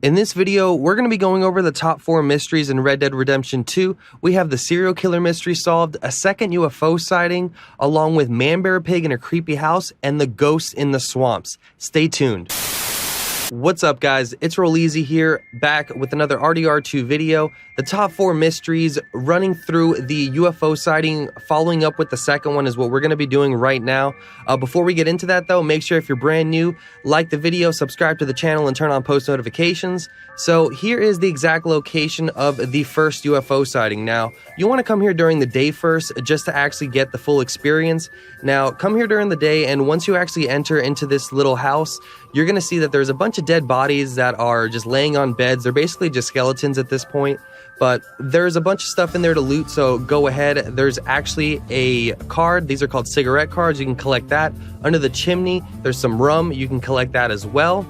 In this video, we're going to be going over the top 4 mysteries in Red Dead Redemption 2. We have the serial killer mystery solved, a second UFO sighting, along with Man Bear Pig in a creepy house, and the ghosts in the swamps. Stay tuned. What's up, guys? It's Rolleezy here, back with another RDR2 video. The top 4 mysteries, running through the UFO sighting, following up with the second one is what we're going to be doing right now. Before we get into that though, make sure if you're brand new, like the video, subscribe to the channel, and turn on post notifications. So here is the exact location of the first UFO sighting. Now, you want to come here during the day first, just to actually get the full experience. Now, come here during the day, and once you actually enter into this little house, you're going to see that there's a bunch of dead bodies that are just laying on beds. They're basically just skeletons at this point, but there's a bunch of stuff in there to loot, so go ahead. There's actually a card. These are called cigarette cards. You can collect that. Under the chimney, there's some rum. You can collect that as well.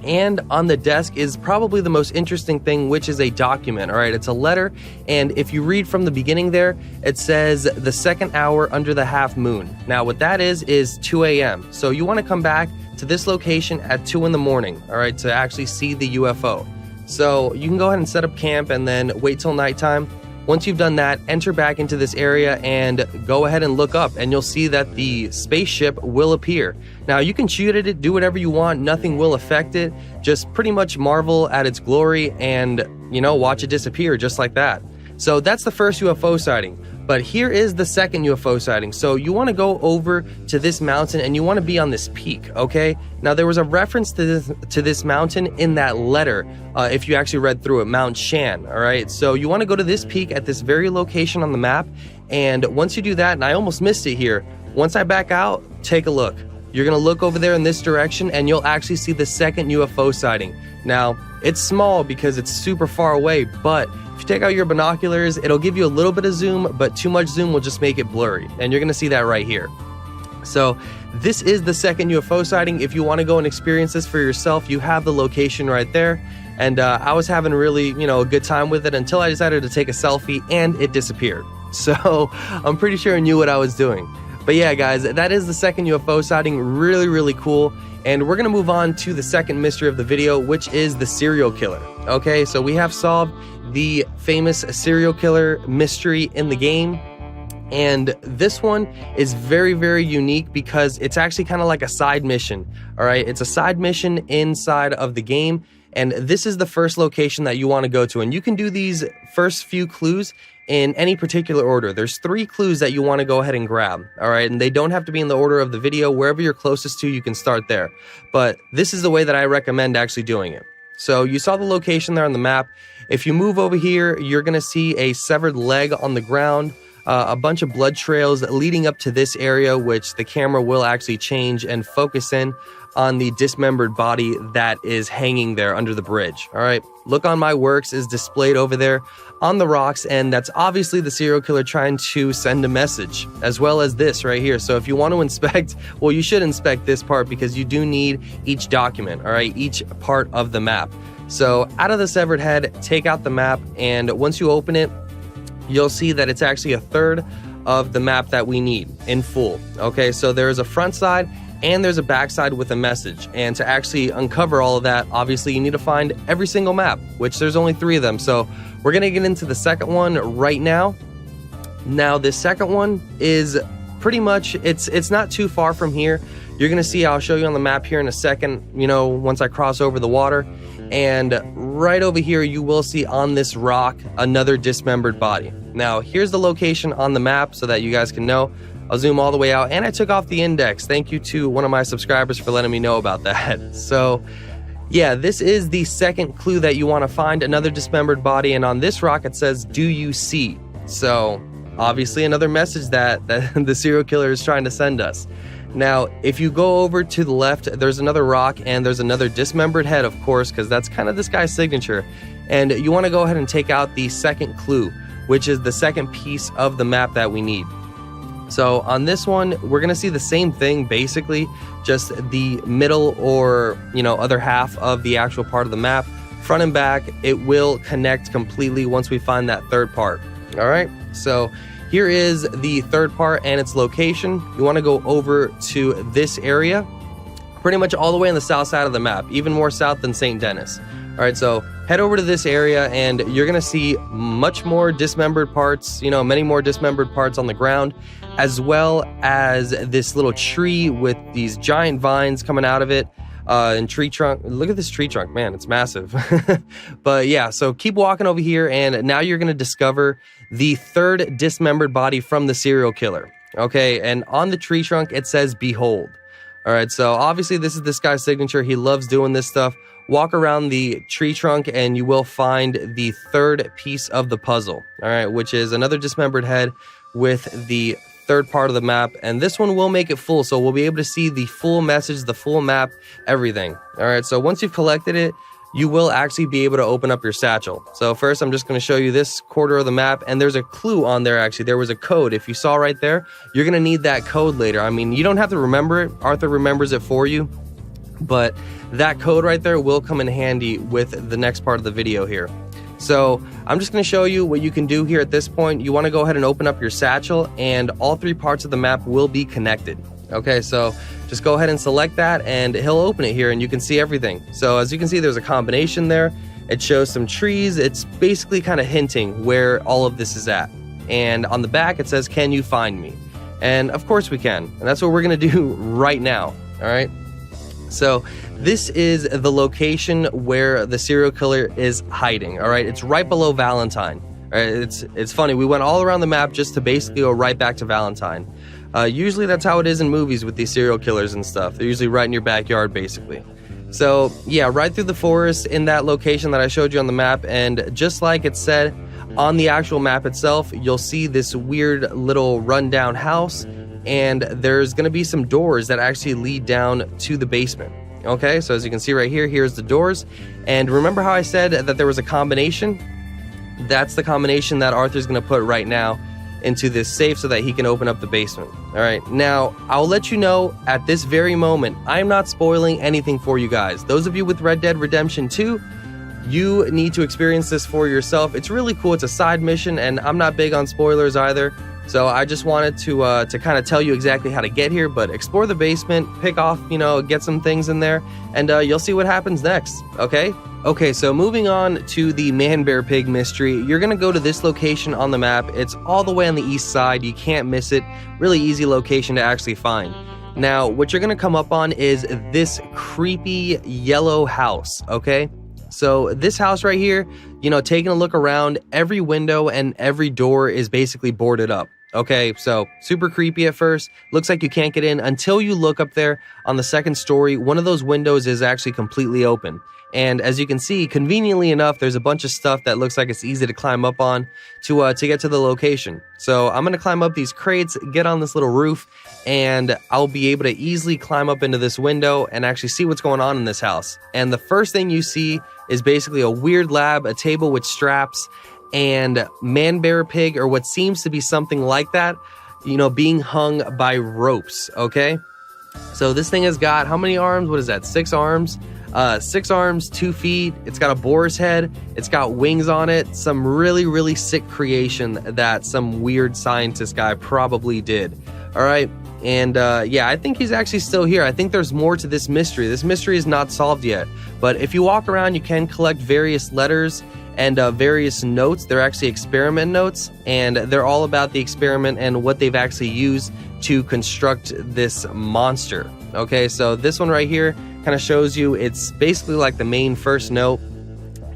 And on the desk is probably the most interesting thing, which is a document. All right, it's a letter, and if you read from the beginning there, it says the second hour under the half moon. Now, what that is 2 a.m. So you want to come back to this location at 2 in the morning, all right, to actually see the UFO. So you can go ahead and set up camp and then wait till nighttime. Once you've done that, enter back into this area and go ahead and look up, and you'll see that the spaceship will appear. Now, you can shoot at it, do whatever you want, nothing will affect it. Just pretty much marvel at its glory and, watch it disappear just like that. So that's the first UFO sighting. But here is the second UFO sighting. So you want to go over to this mountain and you want to be on this peak, okay? Now, there was a reference to this mountain in that letter, if you actually read through it, Mount Shan, all right? So you want to go to this peak at this very location on the map, and once you do that, and I almost missed it here, once I back out, take a look. You're going to look over there in this direction, and you'll actually see the second UFO sighting. Now, it's small because it's super far away, but if you take out your binoculars, it'll give you a little bit of zoom, but too much zoom will just make it blurry, and you're going to see that right here. So this is the second UFO sighting. If you want to go and experience this for yourself, you have the location right there. And I was having really, a good time with it until I decided to take a selfie and it disappeared. So I'm pretty sure I knew what I was doing. But yeah, guys, that is the second UFO sighting. Really, really cool. And we're going to move on to the second mystery of the video, which is the serial killer. Okay, so we have solved the famous serial killer mystery in the game. And this one is very, very unique because it's actually kind of like a side mission. All right, it's a side mission inside of the game. And this is the first location that you want to go to. And you can do these first few clues in any particular order. There's 3 clues that you want to go ahead and grab, all right? And they don't have to be in the order of the video. Wherever you're closest to, you can start there. But this is the way that I recommend actually doing it. So you saw the location there on the map. If you move over here, you're going to see a severed leg on the ground, a bunch of blood trails leading up to this area, which the camera will actually change and focus in on the dismembered body that is hanging there under the bridge. All right, Look on My Works is displayed over there on the rocks, and that's obviously the serial killer trying to send a message, as well as this right here. So if you want to inspect, well, you should inspect this part because you do need each document, all right, each part of the map. So out of the severed head, take out the map, and once you open it, you'll see that it's actually a third of the map that we need in full. Okay, so there's a front side and there's a backside with a message. And to actually uncover all of that, obviously you need to find every single map, which there's only 3 of them. So we're gonna get into the second one right now. Now, this second one is pretty much, it's not too far from here. You're gonna see, I'll show you on the map here in a second, once I cross over the water. And right over here, you will see on this rock another dismembered body. Now, here's the location on the map so that you guys can know. I'll zoom all the way out, and I took off the index. Thank you to one of my subscribers for letting me know about that. So yeah, this is the second clue that you want to find, another dismembered body, and on this rock it says, "Do you see?" So obviously another message that the serial killer is trying to send us. Now, if you go over to the left, there's another rock and there's another dismembered head, of course, because that's kind of this guy's signature. And you want to go ahead and take out the second clue, which is the second piece of the map that we need. So on this one, we're going to see the same thing, basically, just the middle or, other half of the actual part of the map. Front and back, it will connect completely once we find that third part. All right, so here is the third part and its location. You want to go over to this area, pretty much all the way on the south side of the map, even more south than St. Denis. All right, so head over to this area and you're gonna see much more dismembered parts, many more dismembered parts on the ground, as well as this little tree with these giant vines coming out of it. And tree trunk. Look at this tree trunk, man, it's massive. But yeah, so keep walking over here and now you're gonna discover the third dismembered body from the serial killer. Okay, and on the tree trunk it says behold. All right, so obviously this is this guy's signature. He loves doing this stuff. Walk around the tree trunk and you will find the third piece of the puzzle, all right, which is another dismembered head with the third part of the map, and this one will make it full, so we'll be able to see the full message, the full map, everything. All right, so once you've collected it, you will actually be able to open up your satchel. So first I'm just going to show you this quarter of the map, and there's a clue on there. Actually, there was a code. If you saw right there, you're going to need that code later. I mean, you don't have to remember it. Arthur remembers it for you, but that code right there will come in handy with the next part of the video here. So I'm just going to show you what you can do here at this point. You want to go ahead and open up your satchel, and all three parts of the map will be connected. Okay, so just go ahead and select that and he'll open it here and you can see everything. So as you can see, there's a combination there. It shows some trees. It's basically kind of hinting where all of this is at. And on the back it says, can you find me? And of course we can. And that's what we're going to do right now. All right. So this is the location where the serial killer is hiding. All right. It's right below Valentine. All right. It's funny. We went all around the map just to basically go right back to Valentine. Usually that's how it is in movies with these serial killers and stuff. They're usually right in your backyard, basically. So yeah, right through the forest in that location that I showed you on the map. And just like it said on the actual map itself, you'll see this weird little rundown house. And there's going to be some doors that actually lead down to the basement. Okay, so as you can see right here, here's the doors. And remember how I said that there was a combination? That's the combination that Arthur's going to put right now into this safe so that he can open up the basement. All right, now I'll let you know at this very moment, I'm not spoiling anything for you guys. Those of you with Red Dead Redemption 2, you need to experience this for yourself. It's really cool. It's a side mission, and I'm not big on spoilers either. So I just wanted to kind of tell you exactly how to get here, but explore the basement, pick off, get some things in there, and you'll see what happens next, okay? Okay, so moving on to the Man-Bear-Pig mystery, you're going to go to this location on the map. It's all the way on the east side. You can't miss it. Really easy location to actually find. Now, what you're going to come up on is this creepy yellow house, okay? So this house right here, taking a look around, every window and every door is basically boarded up. Okay, so super creepy at first. Looks like you can't get in until you look up there on the second story. One of those windows is actually completely open. And as you can see, conveniently enough, there's a bunch of stuff that looks like it's easy to climb up on to get to the location. So I'm going to climb up these crates, get on this little roof, and I'll be able to easily climb up into this window and actually see what's going on in this house. And the first thing you see is basically a weird lab, a table with straps, and Man-Bear-Pig, or what seems to be something like that, being hung by ropes, okay? So this thing has got, how many arms? What is that, 6 arms? 6 arms, 2 feet. It's got a boar's head. It's got wings on it. Some really, really sick creation that some weird scientist guy probably did. All right. And yeah, I think he's actually still here. I think there's more to this mystery. This mystery is not solved yet. But if you walk around, you can collect various letters and various notes. They're actually experiment notes, and they're all about the experiment and what they've actually used to construct this monster. Okay, so this one right here kind of shows you it's basically like the main first note,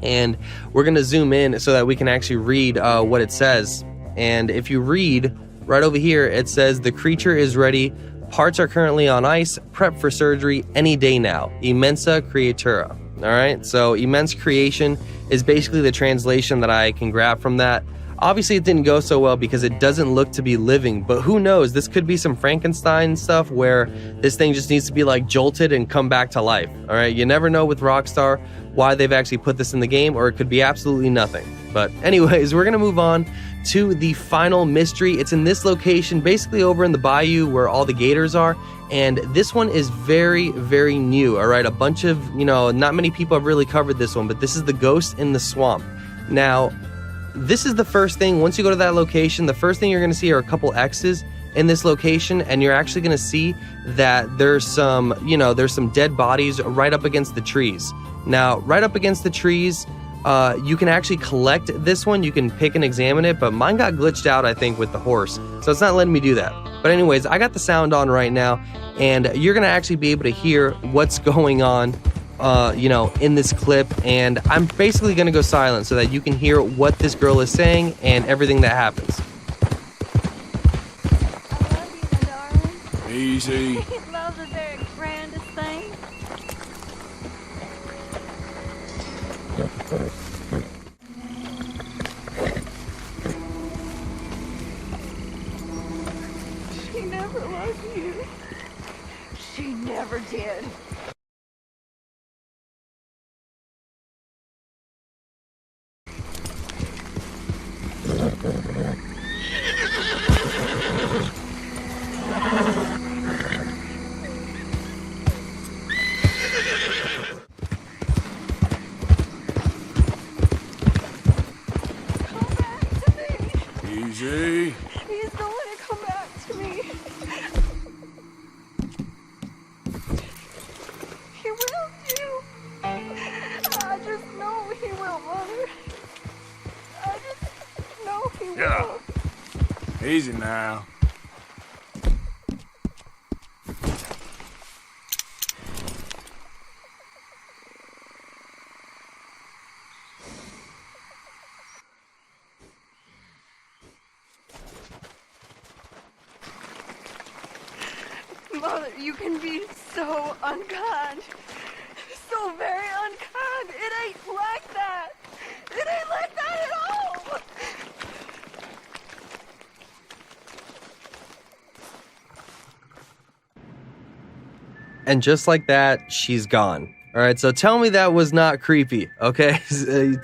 and we're going to zoom in so that we can actually read what it says. And if you read right over here, it says the creature is ready, parts are currently on ice, prep for surgery any day now, immensa creatura. All right, so immense creation is basically the translation that I can grab from that. Obviously, it didn't go so well because it doesn't look to be living, but who knows? This could be some Frankenstein stuff where this thing just needs to be like jolted and come back to life. All right, you never know with Rockstar why they've actually put this in the game, or it could be absolutely nothing. But anyways, we're gonna move on to the final mystery. It's in this location, basically over in the bayou where all the gators are. And this one is very, very new. All right, a bunch of, not many people have really covered this one, but this is the ghost in the swamp. Now, this is the first thing, once you go to that location, the first thing you're going to see are a couple X's, in this location, and you're actually going to see that there's some, there's some dead bodies right up against the trees. Now, right up against the trees, you can actually collect this one. You can pick and examine it, but mine got glitched out, I think, with the horse, so it's not letting me do that. But anyways, I got the sound on right now, and you're going to actually be able to hear what's going on in this clip, and I'm basically going to go silent so that you can hear what this girl is saying and everything that happens. I love you, my darling. Easy. Love is their grandest thing. She never loved you. She never did. Easy. He's going to come back to me. He will too. I just know he will, Mother. I just know he will. Easy now. Mother, you can be so unkind. So very unkind. It ain't like that. It ain't like that at all. And just like that, she's gone. All right, so tell me that was not creepy, okay?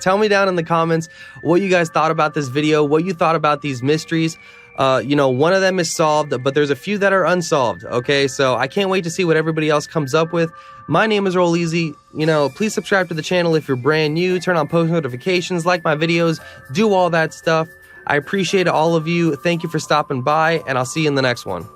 Tell me down in the comments what you guys thought about this video, what you thought about these mysteries. One of them is solved, but there's a few that are unsolved, okay? So I can't wait to see what everybody else comes up with. My name is Roll Easy. Please subscribe to the channel if you're brand new, turn on post notifications, like my videos, do all that stuff. I appreciate all of you. Thank you for stopping by, and I'll see you in the next one.